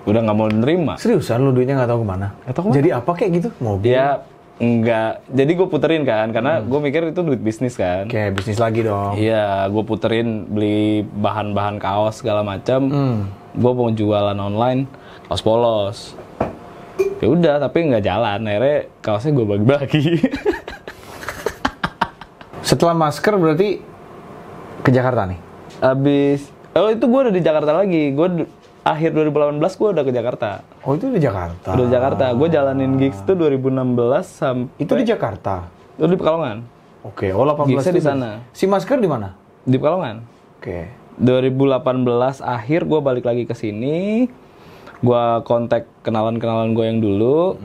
Udah nggak mau nerima. Seriusan lu duitnya nggak tahu kemana? Nggak tahu kemana. Jadi apa kayak gitu? Mobil? Ya enggak. Jadi gue puterin kan, karena gue mikir itu duit bisnis kan. Kayak bisnis lagi dong. Iya, gue puterin beli bahan-bahan kaos segala macam. Gue mau jualan online kaos polos. Ya udah, tapi nggak jalan. Akhirnya kaosnya gue bagi-bagi. Setelah masker berarti ke Jakarta nih? Itu gue udah di Jakarta lagi. Gue akhir 2018 gue udah ke Jakarta. Oh itu di Jakarta? Udah di Jakarta. Gue jalanin gigs tuh 2016 sampai... Itu di Jakarta? Itu di Pekalongan. Oke, 18 gigsnya di sana. Si masker di mana? Di Pekalongan. Oke. 2018 akhir gue balik lagi ke sini. gue kontak kenalan gue yang dulu.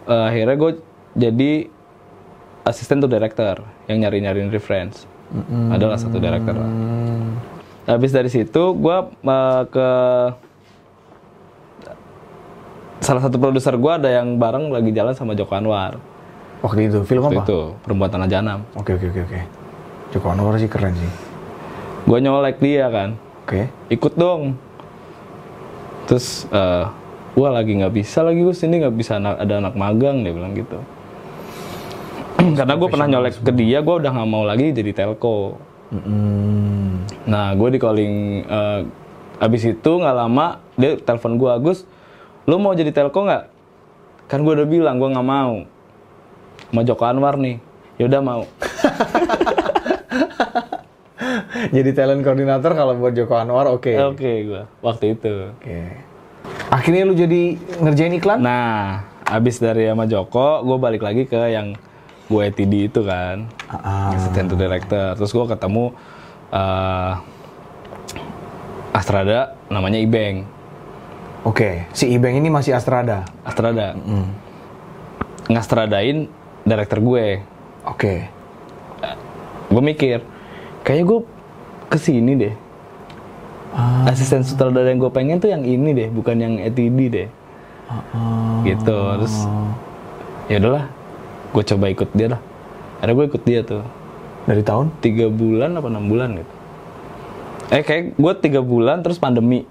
Akhirnya gue jadi asisten to director yang nyariin reference. Adalah satu director lah. Habis dari situ gue ke salah satu produser gue, ada yang bareng lagi jalan sama Joko Anwar. Waktu itu film apa? Itu Perempuan Tanah Janam. Oke. Joko Anwar sih keren sih. Gue nyolek dia kan. Oke. Ikut dong. Terus wah lagi nggak bisa lagi gue sini, nggak bisa ada anak magang, dia bilang gitu. Karena gue pernah nyolek ke dia, gue udah nggak mau lagi jadi telco. Nah gue di calling, abis itu nggak lama dia telepon gue, Agus, lu mau jadi telco nggak? Kan gue udah bilang gue nggak mau. Sama Joko Anwar nih, yaudah mau. Jadi talent koordinator kalau buat Joko Anwar, oke. Oke, gue waktu itu. Oke. Akhirnya lu jadi ngerjain iklan? Nah, abis dari sama Joko, gue balik lagi ke yang gue ETD itu kan, assistant to director. Terus gue ketemu Astrada, namanya Ibeng. Oke, si Ibeng ini masih Astrada. Astrada. Ngastradain director gue. Oke. Gue mikir, kayaknya gue kesini deh. Asisten sutradara yang gue pengen tuh yang ini deh, bukan yang ETD deh. Gitu. Terus ya udahlah, gue coba ikut dia lah. Akhirnya gue ikut dia tuh. Dari tahun? 3 bulan apa 6 bulan gitu. Kayak gue 3 bulan terus pandemi.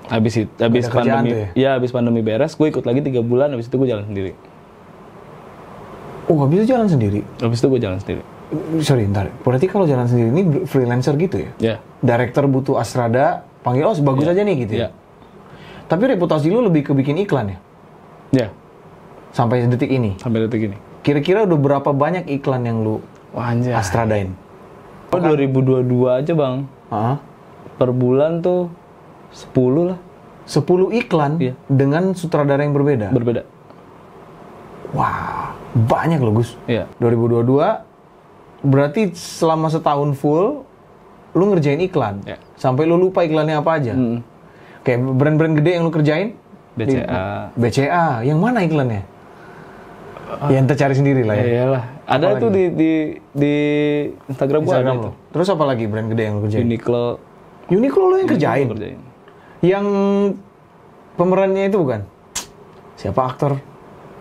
Habis pandemi, ya habis pandemi beres, gue ikut lagi 3 bulan. Habis itu gue jalan sendiri. Oh, habis itu jalan sendiri? Habis itu gue jalan sendiri. Sorry, ntar. Berarti kalau jalan sendiri ini freelancer gitu ya? Ya. Director butuh Astrada, panggil, oh bagus aja nih gitu ya? Tapi reputasi lu lebih ke bikin iklan ya? Ya. Sampai detik ini? Sampai detik ini. Kira-kira udah berapa banyak iklan yang lu Astradain? Oh, 2022 aja bang. Per bulan tuh 10 lah. 10 iklan dengan sutradara yang berbeda? Berbeda. Wah, banyak loh Gus. Iya. 2022, berarti selama setahun full, lu ngerjain iklan? Ya. Sampai lu lupa iklannya apa aja? Kayak brand-brand gede yang lu kerjain? BCA. BCA, yang mana iklannya? Ya ente cari sendiri lah ya. Iyalah. Ada tuh di Instagram gua ada itu. Terus apa lagi brand gede yang lu kerjain? Uniqlo lu yang kerjain? Yang pemerannya itu bukan? Siapa aktor?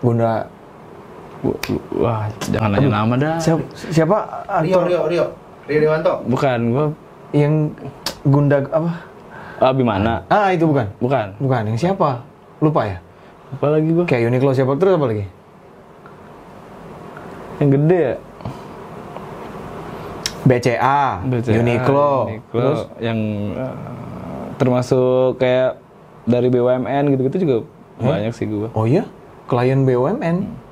Gunda. Wah, jangan nanya nama dah. Siapa aktor? Rio Dewanto. Bukan, gua yang Gunda apa? Bimana. Itu bukan? Bukan. Yang siapa? Lupa ya? Apa lagi gua? Kayak Uniqlo siapa? Terus apa lagi? Yang gede ya? BCA, Uniqlo. Terus yang termasuk kayak dari BUMN gitu-gitu juga banyak sih gua. Oh iya? Klien BUMN?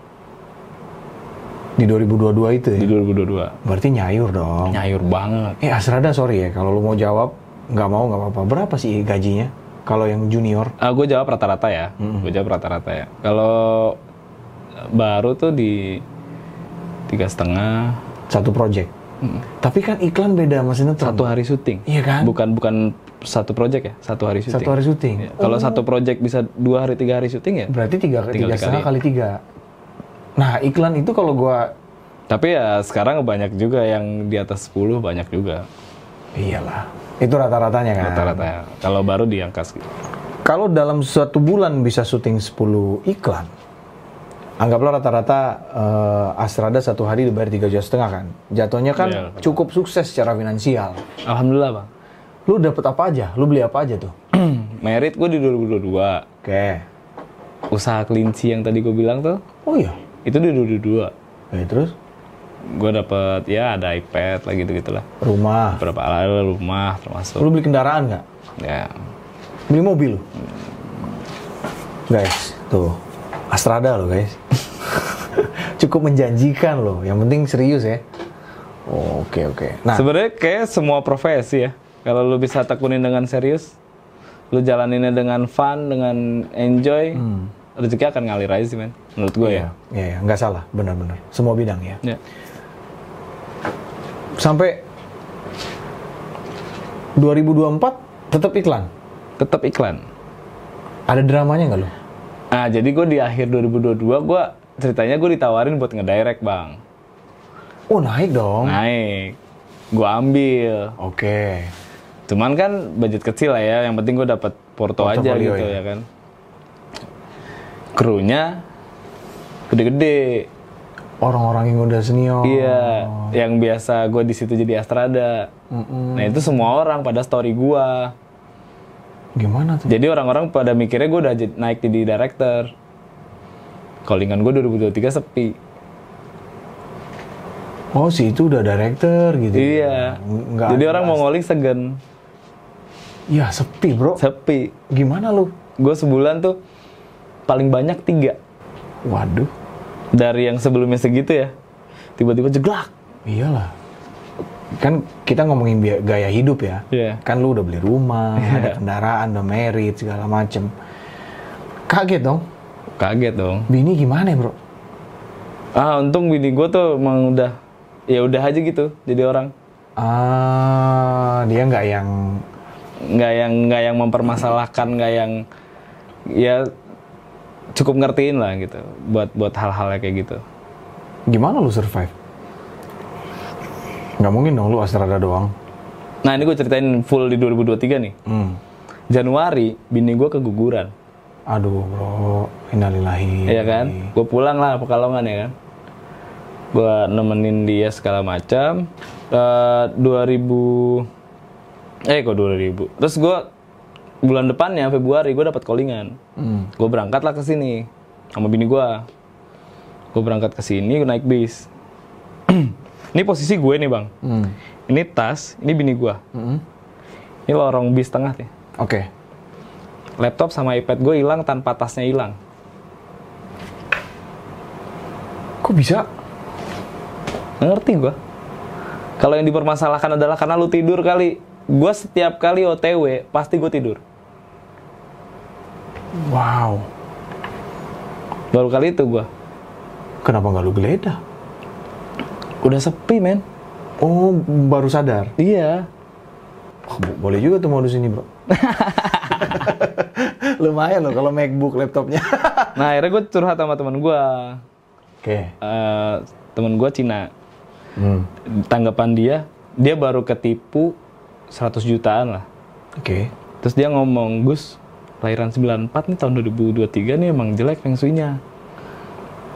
Di 2022 itu ya? Di 2022. Berarti nyayur dong. Nyayur banget. Astrada sorry ya, kalau lu mau jawab, nggak apa-apa. Berapa sih gajinya? Kalau yang junior? Gue jawab rata-rata ya. Gue jawab rata-rata ya. Kalau baru tuh di 3,5. Satu project? Tapi kan iklan beda sama sinetron. 1 hari syuting. Iya kan? Bukan 1 project ya, 1 hari syuting. 1 hari syuting. Ya. Kalau 1 project bisa 2 hari 3 hari syuting ya. Berarti 3,5 kali 3. Nah, iklan itu kalau gua... Tapi ya sekarang banyak juga yang di atas 10, banyak juga. Iyalah. Itu rata-ratanya kan? Rata-ratanya. Kalau baru di angka segitu. Kalau dalam 1 bulan bisa syuting 10 iklan, anggaplah rata-rata Astrada 1 hari dibayar 3,5 juta kan? Jatuhnya kan cukup sukses secara finansial. Alhamdulillah bang. Lu dapet apa aja? Lu beli apa aja tuh? Merit gue di 2022. Oke. Usaha kelinci yang tadi gue bilang tuh. Oh iya? Itu di 2022. Oke, terus? Gue dapet ya ada iPad lah gitu-gitulah. Rumah? Beberapa alat rumah termasuk. Lu beli kendaraan nggak? Ya. Beli mobil lu? Guys, tuh. Astrada loh guys. Cukup menjanjikan loh. Yang penting serius ya. Oke. Nah, sebenarnya kayak semua profesi ya. Kalau lu bisa tekunin dengan serius, lu jalaninnya dengan fun, dengan enjoy, rezeki akan ngalir aja sih men. Menurut gue ya. Iya, nggak salah. Benar-benar. Semua bidang ya. Ya. Sampai 2024 tetap iklan? Tetap iklan. Ada dramanya nggak lo? Nah, jadi gue di akhir 2022, ceritanya gue ditawarin buat ngedirect, Bang. Oh, naik dong. Naik. Gue ambil. Oke. Cuman kan budget kecil lah ya, yang penting gue dapat porto aja Portofolio gitu ya. ya kan. Krunya gede-gede. Orang-orang yang udah senior. Iya, yang biasa gue di situ jadi Astrada. Nah, itu semua orang pada story gue. Gimana tuh? Jadi orang-orang pada mikirnya gue udah naik jadi director. Callingan gue 2023 sepi. Oh, si itu udah director gitu. Iya. Nggak Jadi ada orang mau ngoling segen. Ya, sepi, bro. Sepi. Gimana lu? Gue sebulan tuh paling banyak 3. Waduh. Dari yang sebelumnya segitu ya, tiba-tiba jeglak. Iyalah. Kan kita ngomongin gaya hidup ya. Iya. Kan lu udah beli rumah, ada kendaraan, udah married, segala macem. Kaget dong. Kaget dong. Bini gimana ya, bro? Untung bini gue tuh emang udah, ya udah aja gitu jadi orang. Dia nggak Nggak yang mempermasalahkan, nggak yang, ya cukup ngertiin lah gitu buat hal-hal kayak gitu. Gimana lu survive? Nggak mungkin dong lu Astrada doang. Nah, ini gue ceritain full di 2023 nih. Januari bini gue keguguran. Aduh, bro, innalillahi. Iya kan? Gue pulang lah Pekalongan ya kan. Gue nemenin dia segala macam. 2000. Terus gue bulan depannya Februari gue dapat callingan. Gue berangkat lah ke sini sama bini gue. Gue berangkat ke sini, gue naik bis. Ini posisi gue nih, Bang. Ini tas, ini bini gue. Ini lorong bis tengah nih. Oke. Laptop sama iPad gue hilang tanpa tasnya hilang. Kok bisa? Nggak ngerti gue. Kalau yang dipermasalahkan adalah karena lu tidur kali. Gue setiap kali OTW pasti gue tidur. Wow. Baru kali itu gue. Kenapa nggak lu geledah? Udah sepi, men. Oh, baru sadar. Iya. Oh, boleh juga tuh modus ini, bro. Lumayan loh kalau MacBook laptopnya. Nah, akhirnya gue curhat sama teman gue. Oke. Temen gue Cina. Tanggapan dia baru ketipu 100 jutaan lah. Oke. Terus dia ngomong, Gus, lahiran 94 nih tahun 2023 nih emang jelek feng shui-nya.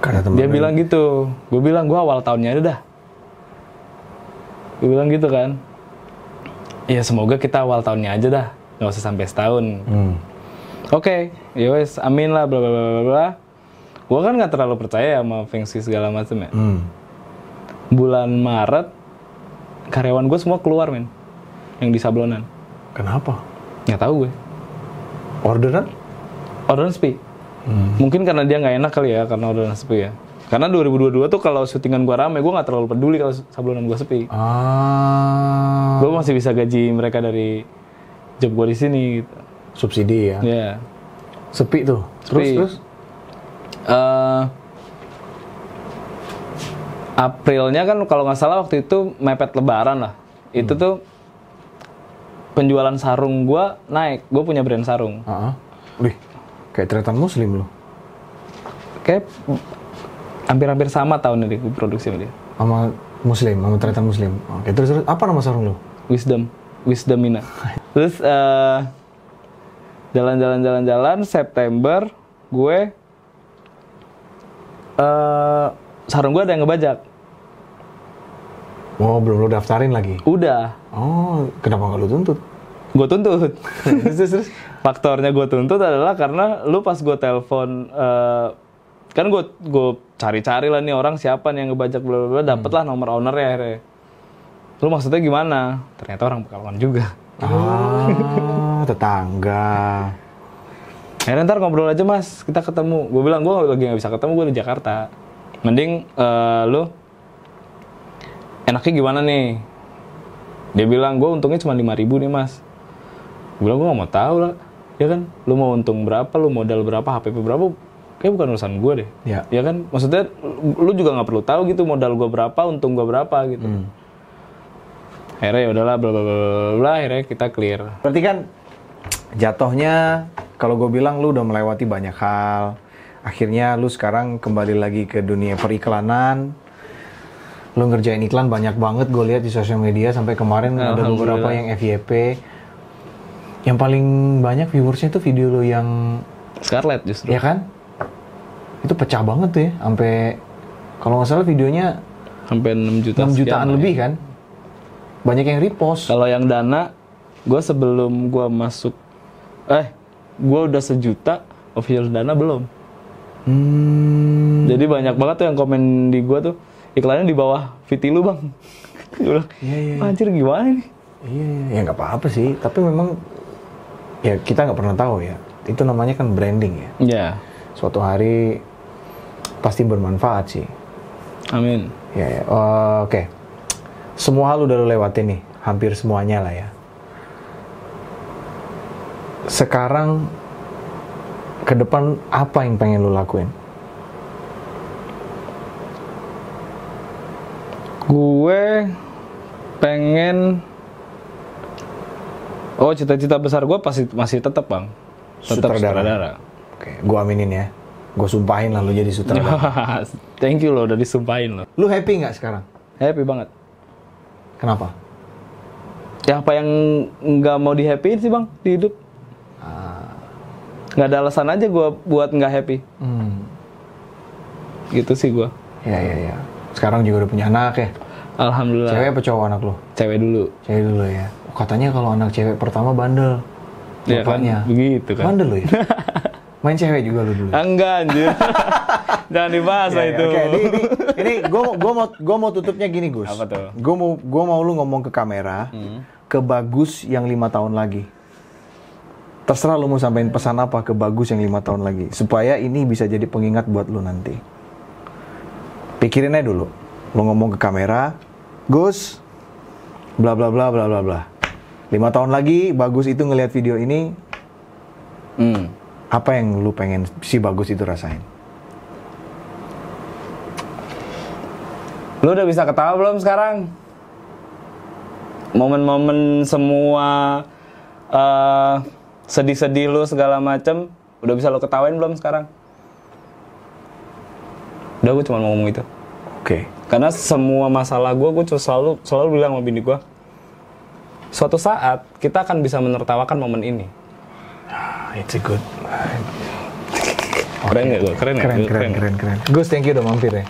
Karena temen Dia lu- bilang gitu. Gue bilang, gue awal tahunnya aja dah. Gue bilang gitu kan. Ya semoga kita awal tahunnya aja dah. Nggak usah sampai setahun. Oke, ya wes, amin lah, bla bla bla bla bla. Gue kan nggak terlalu percaya sama feng shui segala macam ya. Bulan Maret, karyawan gue semua keluar, men. Yang di sablonan. Kenapa? Nggak tahu gue. Orderan? Orderan sepi. Mungkin karena dia nggak enak kali ya, karena orderan sepi ya. Karena 2022 tuh kalau syutingan gue rame, gue nggak terlalu peduli kalau sablonan gue sepi. Gue masih bisa gaji mereka dari job gue di sini. Gitu. Subsidi ya? Ya. Sepi tuh? Sepi. Terus? Aprilnya kan kalau nggak salah waktu itu mepet Lebaran lah. Itu tuh penjualan sarung gue naik. Gue punya brand sarung. Wih, kayak tretan muslim loh. Kayak hampir-hampir sama tahunnya deh gue produksi sama dia. Sama muslim, sama tretan muslim. Oke, terus apa nama sarung lo? Wisdom Mina. Terus jalan September gue sarung gue ada yang ngebajak. Oh, belum lo daftarin lagi? Udah. Oh, kenapa nggak lo tuntut? Gue tuntut. Terus faktornya gue tuntut adalah karena lu pas gue telepon, kan gue cari-cari lah nih orang siapa nih yang ngebajak bla bla bla, dapet lah nomor ownernya akhirnya. Lu maksudnya gimana? Ternyata orang Pekalongan juga. Tetangga. Akhirnya ntar ngobrol aja mas, kita ketemu. Gue bilang gue lagi nggak bisa ketemu, gue di Jakarta. Mending lu enaknya gimana nih? Dia bilang gue untungnya cuma 5.000 nih mas. Gue bilang gue nggak mau tahu lah, ya kan? Lu mau untung berapa, lu modal berapa, HPP berapa? Kayak bukan urusan gue deh. Ya kan? Maksudnya lu juga nggak perlu tahu gitu modal gue berapa, untung gue berapa gitu. Akhirnya ya udahlah bla bla bla bla, akhirnya kita clear. Berarti kan jatuhnya Kalau gue bilang lu udah melewati banyak hal. Akhirnya lu sekarang kembali lagi ke dunia periklanan. Lu ngerjain iklan banyak banget gue lihat di sosial media. Sampai kemarin ada beberapa yang FYP. Yang paling banyak viewersnya tuh video lu yang Scarlett justru. ya kan? Itu pecah banget tuh ya. Sampai kalau nggak salah videonya Sampai 6 juta 6 jutaan sekian, lebih kan? Banyak yang repost. Kalau yang Dana, gue sebelum gue masuk, gue udah 1 juta, official Dana belum. Jadi banyak banget tuh yang komen di gue tuh, iklannya di bawah VT lu bang. Gue bilang, anjir gimana nih? Iya, ya nggak apa-apa sih. Tapi memang ya kita nggak pernah tahu ya. Itu namanya kan branding ya. Ya, Suatu hari pasti bermanfaat sih. amin. Ya. Oke. Semua hal udah lu lewatin nih, hampir semuanya lah ya. Sekarang ke depan apa yang pengen lu lakuin? Gue pengen, cita-cita besar gue pasti masih tetap bang, tetap sutradara. Oke, gua aminin ya. Gue sumpahin lah lu jadi sutradara. Thank you lo, udah disumpahin lo. Lu happy nggak sekarang? Happy banget. Kenapa? Ya apa yang nggak mau di-happyin sih bang di hidup? Nggak ada alasan aja gue buat nggak happy. Gitu sih gue. Ya. Sekarang juga udah punya anak ya. Alhamdulillah. Cewek apa cowok anak lu? Cewek dulu. Cewek dulu ya. Katanya kalau anak cewek pertama bandel. Ya kan, Bapaknya. begitu kan. Bandel lu ya? Main cewek juga lu dulu. Enggak anjir. Jangan dibahas lah itu. Oke, ini gue mau tutupnya gini Gus. Apa tuh? Gue mau lu ngomong ke kamera, ke Bagus yang 5 tahun lagi. Terserah lu mau sampein pesan apa ke Bagus yang 5 tahun lagi, supaya ini bisa jadi pengingat buat lu nanti. Pikirin aja dulu. Lu ngomong ke kamera, Gus, bla bla bla bla bla bla. 5 tahun lagi Bagus itu ngelihat video ini, apa yang lu pengen si Bagus itu rasain? Lu udah bisa ketawa belum sekarang? Momen-momen semua sedih-sedih lu segala macem, udah bisa lu ketawain belum sekarang? Udah, gue cuma mau ngomong itu. Oke. Karena semua masalah gue selalu bilang sama bini gue, suatu saat kita akan bisa menertawakan momen ini. It's a good. Keren nggak gue? Keren. Gus, thank you udah mampir ya.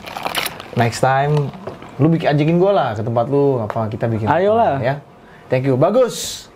Next time, lu ajakin gue lah ke tempat lu, apa kita bikin? Ayolah. Ya. Thank you, Bagus.